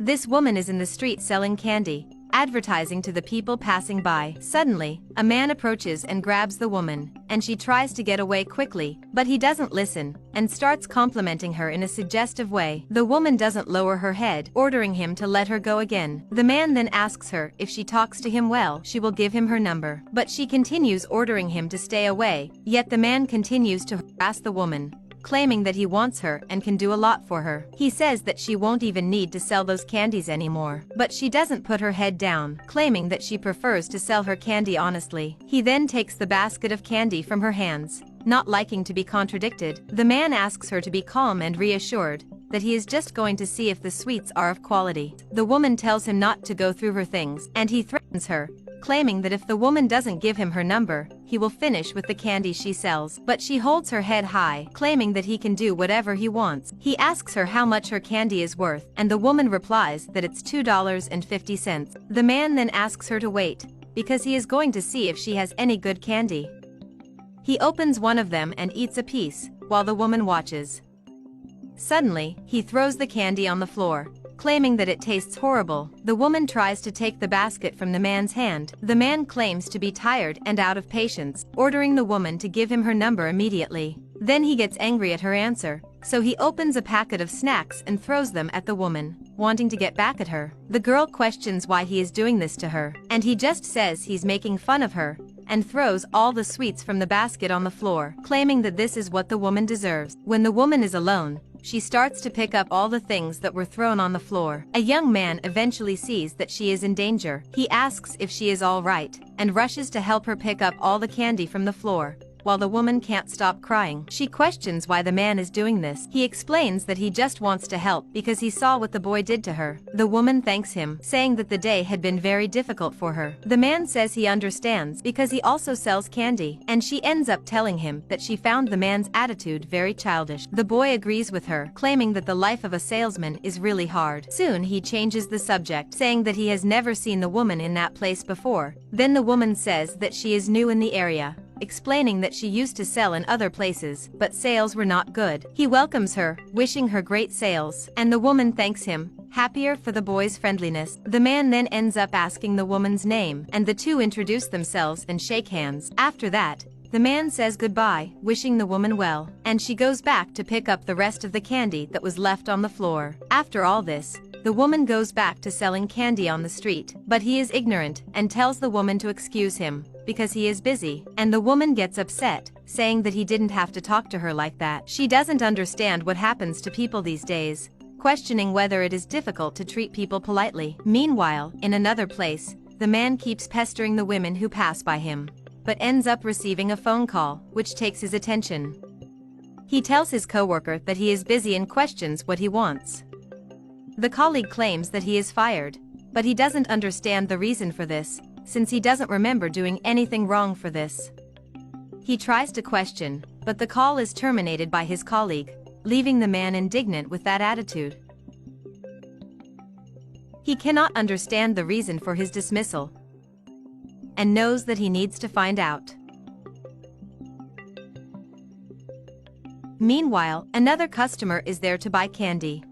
This woman is in the street selling candy, advertising to the people passing by. Suddenly, a man approaches and grabs the woman, and she tries to get away quickly, but he doesn't listen, and starts complimenting her in a suggestive way. The woman doesn't lower her head, ordering him to let her go again. The man then asks her if she talks to him well, she will give him her number, but she continues ordering him to stay away, yet the man continues to harass the woman, claiming that he wants her and can do a lot for her. He says that she won't even need to sell those candies anymore, but she doesn't put her head down, claiming that she prefers to sell her candy honestly. He then takes the basket of candy from her hands, not liking to be contradicted. The man asks her to be calm and reassured that he is just going to see if the sweets are of quality. The woman tells him not to go through her things, and he threatens her, claiming that if the woman doesn't give him her number, he will finish with the candy she sells. But she holds her head high, claiming that he can do whatever he wants. He asks her how much her candy is worth, and the woman replies that it's $2.50. The man then asks her to wait, because he is going to see if she has any good candy. He opens one of them and eats a piece, while the woman watches. Suddenly, he throws the candy on the floor, claiming that it tastes horrible. The woman tries to take the basket from the man's hand. The man claims to be tired and out of patience, ordering the woman to give him her number immediately. Then he gets angry at her answer, so he opens a packet of snacks and throws them at the woman, wanting to get back at her. The girl questions why he is doing this to her, and he just says he's making fun of her, and throws all the sweets from the basket on the floor, claiming that this is what the woman deserves. When the woman is alone, she starts to pick up all the things that were thrown on the floor. A young man eventually sees that she is in danger. He asks if she is all right, and rushes to help her pick up all the candy from the floor, while the woman can't stop crying. She questions why the man is doing this. He explains that he just wants to help because he saw what the boy did to her. The woman thanks him, saying that the day had been very difficult for her. The man says he understands because he also sells candy, and she ends up telling him that she found the man's attitude very childish. The boy agrees with her, claiming that the life of a salesman is really hard. Soon he changes the subject, saying that he has never seen the woman in that place before. Then the woman says that she is new in the area, explaining that she used to sell in other places, but sales were not good. He welcomes her, wishing her great sales, and the woman thanks him, happier for the boy's friendliness. The man then ends up asking the woman's name, and the two introduce themselves and shake hands. After that, the man says goodbye, wishing the woman well, and she goes back to pick up the rest of the candy that was left on the floor. After all this, the woman goes back to selling candy on the street, but he is ignorant and tells the woman to excuse him, because he is busy, and the woman gets upset, saying that he didn't have to talk to her like that. She doesn't understand what happens to people these days, questioning whether it is difficult to treat people politely. Meanwhile, in another place, the man keeps pestering the women who pass by him, but ends up receiving a phone call, which takes his attention. He tells his coworker that he is busy and questions what he wants. The colleague claims that he is fired, but he doesn't understand the reason for this, since he doesn't remember doing anything wrong for this. He tries to question, but the call is terminated by his colleague, leaving the man indignant with that attitude. He cannot understand the reason for his dismissal, and knows that he needs to find out. Meanwhile, another customer is there to buy candy.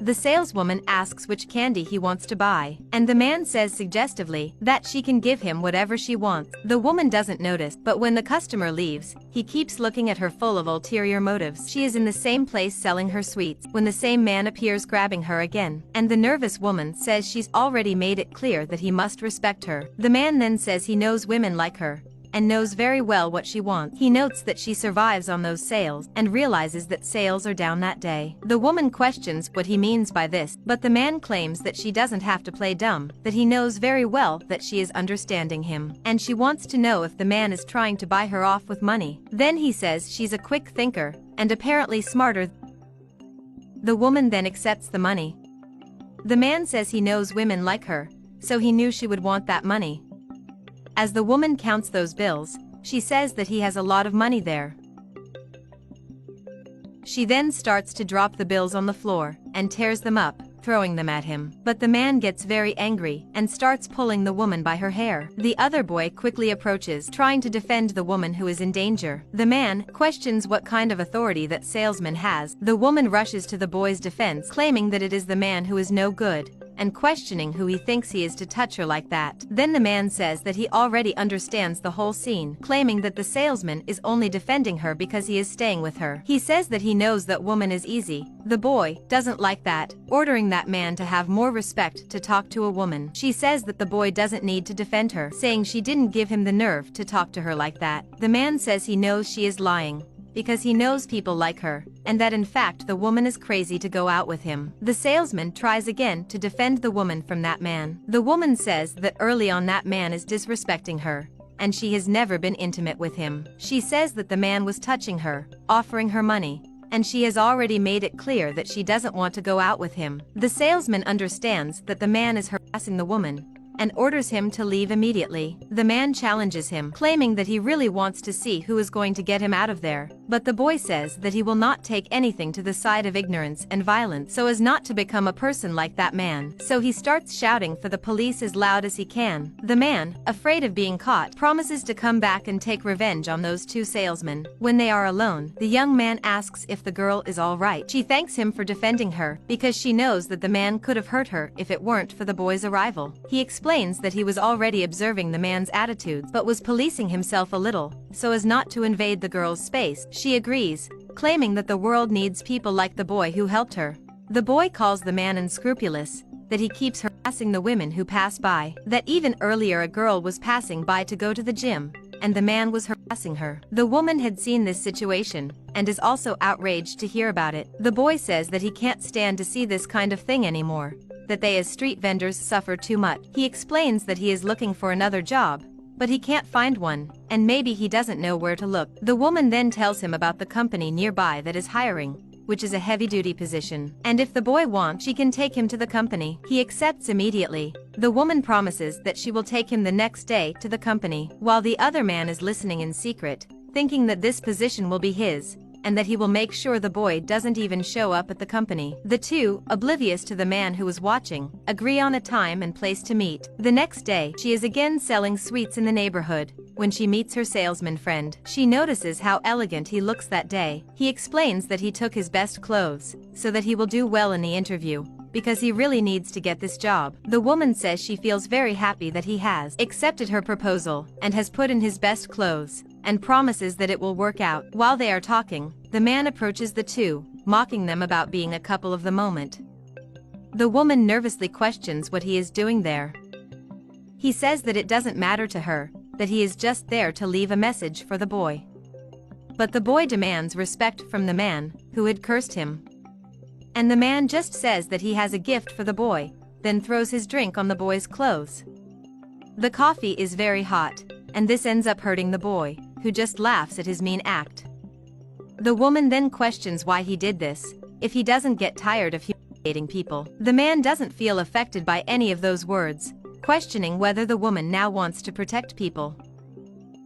The saleswoman asks which candy he wants to buy, and the man says suggestively that she can give him whatever she wants. The woman doesn't notice, but when the customer leaves, he keeps looking at her full of ulterior motives. She is in the same place selling her sweets, when the same man appears grabbing her again, and the nervous woman says she's already made it clear that he must respect her. The man then says he knows women like her, and knows very well what she wants. He notes that she survives on those sales, and realizes that sales are down that day. The woman questions what he means by this, but the man claims that she doesn't have to play dumb, that he knows very well that she is understanding him, and she wants to know if the man is trying to buy her off with money. Then he says she's a quick thinker, and apparently smarter. The woman then accepts the money. The man says he knows women like her, so he knew she would want that money. As the woman counts those bills, she says that he has a lot of money there. She then starts to drop the bills on the floor, and tears them up, throwing them at him. But the man gets very angry and starts pulling the woman by her hair. The other boy quickly approaches, trying to defend the woman who is in danger. The man questions what kind of authority that salesman has. The woman rushes to the boy's defense, claiming that it is the man who is no good, and questioning who he thinks he is to touch her like that. Then the man says that he already understands the whole scene, claiming that the salesman is only defending her because he is staying with her. He says that he knows that woman is easy. The boy doesn't like that, ordering that man to have more respect to talk to a woman. She says that the boy doesn't need to defend her, saying she didn't give him the nerve to talk to her like that. The man says he knows she is lying, because he knows people like her, and that in fact the woman is crazy to go out with him. The salesman tries again to defend the woman from that man. The woman says that early on that man is disrespecting her, and she has never been intimate with him. She says that the man was touching her, offering her money, and she has already made it clear that she doesn't want to go out with him. The salesman understands that the man is harassing the woman, and orders him to leave immediately. The man challenges him, claiming that he really wants to see who is going to get him out of there. But the boy says that he will not take anything to the side of ignorance and violence so as not to become a person like that man. So he starts shouting for the police as loud as he can. The man, afraid of being caught, promises to come back and take revenge on those two salesmen. When they are alone, the young man asks if the girl is all right. She thanks him for defending her, because she knows that the man could have hurt her if it weren't for the boy's arrival. He explains that he was already observing the man's attitudes but was policing himself a little, so as not to invade the girl's space. She agrees, claiming that the world needs people like the boy who helped her. The boy calls the man unscrupulous, that he keeps harassing the women who pass by, that even earlier a girl was passing by to go to the gym, and the man was harassing her. The woman had seen this situation, and is also outraged to hear about it. The boy says that he can't stand to see this kind of thing anymore, that they as street vendors suffer too much. He explains that he is looking for another job, but he can't find one, and maybe he doesn't know where to look. The woman then tells him about the company nearby that is hiring, which is a heavy-duty position, and if the boy wants, she can take him to the company. He accepts immediately. The woman promises that she will take him the next day to the company, while the other man is listening in secret, thinking that this position will be his, and that he will make sure the boy doesn't even show up at the company. The two, oblivious to the man who is watching, agree on a time and place to meet. The next day, she is again selling sweets in the neighborhood. When she meets her salesman friend, she notices how elegant he looks that day. He explains that he took his best clothes, so that he will do well in the interview, because he really needs to get this job. The woman says she feels very happy that he has accepted her proposal, and has put in his best clothes, and promises that it will work out. While they are talking, the man approaches the two, mocking them about being a couple of the moment. The woman nervously questions what he is doing there. He says that it doesn't matter to her, that he is just there to leave a message for the boy. But the boy demands respect from the man, who had cursed him. And the man just says that he has a gift for the boy, then throws his drink on the boy's clothes. The coffee is very hot, and this ends up hurting the boy, who just laughs at his mean act. The woman then questions why he did this, if he doesn't get tired of humiliating people. The man doesn't feel affected by any of those words, questioning whether the woman now wants to protect people.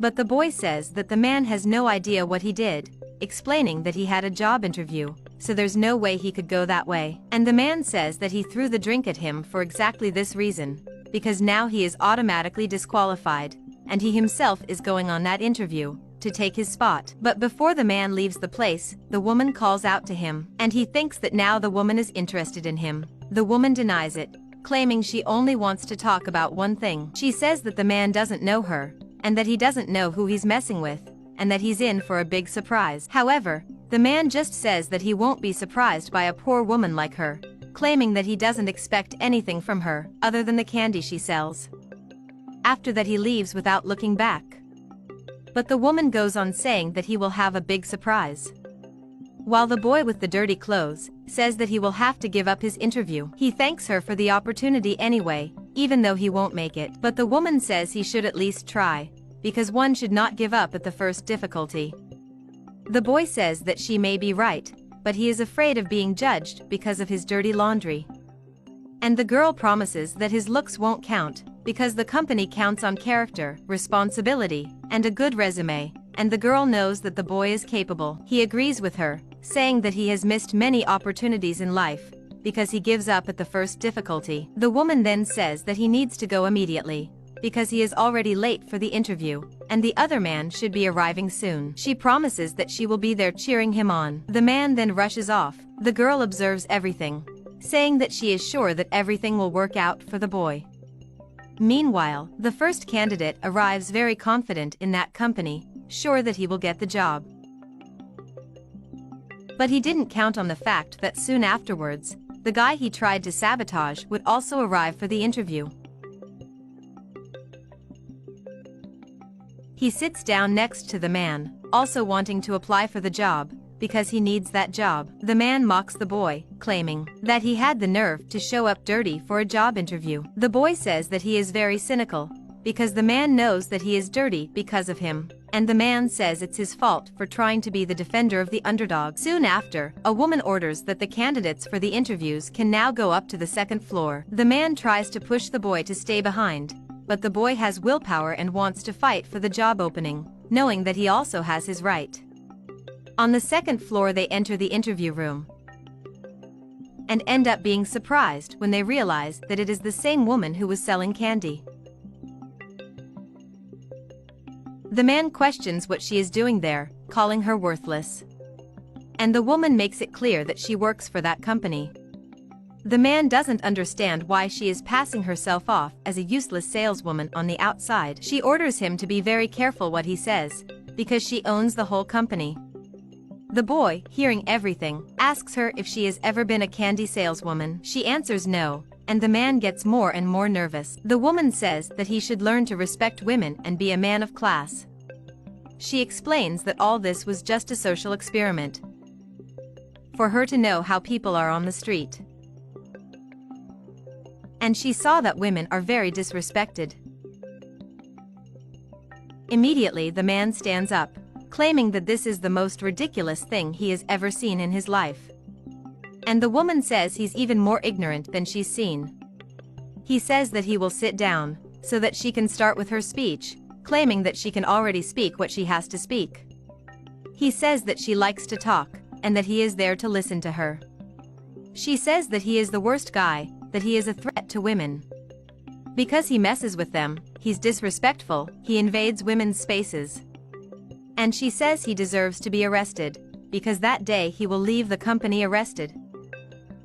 But the boy says that the man has no idea what he did, explaining that he had a job interview, so there's no way he could go that way. And the man says that he threw the drink at him for exactly this reason, because now he is automatically disqualified, and he himself is going on that interview to take his spot. But before the man leaves the place, the woman calls out to him, and he thinks that now the woman is interested in him. The woman denies it, claiming she only wants to talk about one thing. She says that the man doesn't know her, and that he doesn't know who he's messing with, and that he's in for a big surprise. However, the man just says that he won't be surprised by a poor woman like her, claiming that he doesn't expect anything from her, other than the candy she sells. After that he leaves without looking back. But the woman goes on saying that he will have a big surprise. While the boy with the dirty clothes says that he will have to give up his interview. He thanks her for the opportunity anyway, even though he won't make it. But the woman says he should at least try, because one should not give up at the first difficulty. The boy says that she may be right, but he is afraid of being judged because of his dirty laundry. And the girl promises that his looks won't count, because the company counts on character, responsibility, and a good resume, and the girl knows that the boy is capable. He agrees with her, saying that he has missed many opportunities in life, because he gives up at the first difficulty. The woman then says that he needs to go immediately, because he is already late for the interview, and the other man should be arriving soon. She promises that she will be there cheering him on. The man then rushes off. The girl observes everything, saying that she is sure that everything will work out for the boy. Meanwhile, the first candidate arrives very confident in that company, sure that he will get the job. But he didn't count on the fact that soon afterwards, the guy he tried to sabotage would also arrive for the interview. He sits down next to the man, also wanting to apply for the job, because he needs that job. The man mocks the boy, claiming that he had the nerve to show up dirty for a job interview. The boy says that he is very cynical, because the man knows that he is dirty because of him, and the man says it's his fault for trying to be the defender of the underdog. Soon after, a woman orders that the candidates for the interviews can now go up to the second floor. The man tries to push the boy to stay behind, but the boy has willpower and wants to fight for the job opening, knowing that he also has his right. On the second floor they enter the interview room and end up being surprised when they realize that it is the same woman who was selling candy. The man questions what she is doing there, calling her worthless. And the woman makes it clear that she works for that company. The man doesn't understand why she is passing herself off as a useless saleswoman on the outside. She orders him to be very careful what he says, because she owns the whole company. The boy, hearing everything, asks her if she has ever been a candy saleswoman. She answers no, and the man gets more and more nervous. The woman says that he should learn to respect women and be a man of class. She explains that all this was just a social experiment, for her to know how people are on the street. And she saw that women are very disrespected. Immediately the man stands up, claiming that this is the most ridiculous thing he has ever seen in his life. And the woman says he's even more ignorant than she's seen. He says that he will sit down, so that she can start with her speech, claiming that she can already speak what she has to speak. He says that she likes to talk, and that he is there to listen to her. She says that he is the worst guy, that he is a threat to women. Because he messes with them, he's disrespectful, he invades women's spaces. And she says he deserves to be arrested, because that day he will leave the company arrested.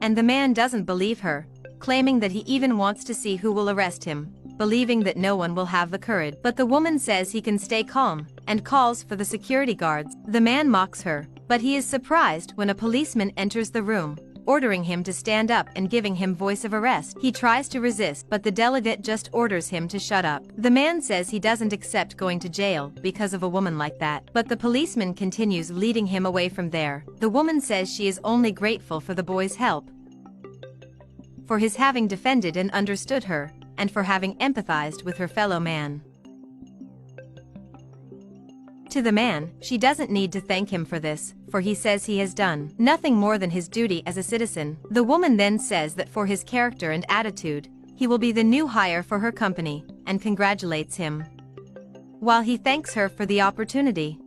And the man doesn't believe her, claiming that he even wants to see who will arrest him, believing that no one will have the courage. But the woman says he can stay calm, and calls for the security guards. The man mocks her, but he is surprised when a policeman enters the room, ordering him to stand up and giving him voice of arrest. He tries to resist, but the delegate just orders him to shut up. The man says he doesn't accept going to jail because of a woman like that, but the policeman continues leading him away from there. The woman says she is only grateful for the boy's help, for his having defended and understood her, and for having empathized with her fellow man. To the man, she doesn't need to thank him for this, for he says he has done nothing more than his duty as a citizen. The woman then says that for his character and attitude, he will be the new hire for her company, and congratulates him, while he thanks her for the opportunity.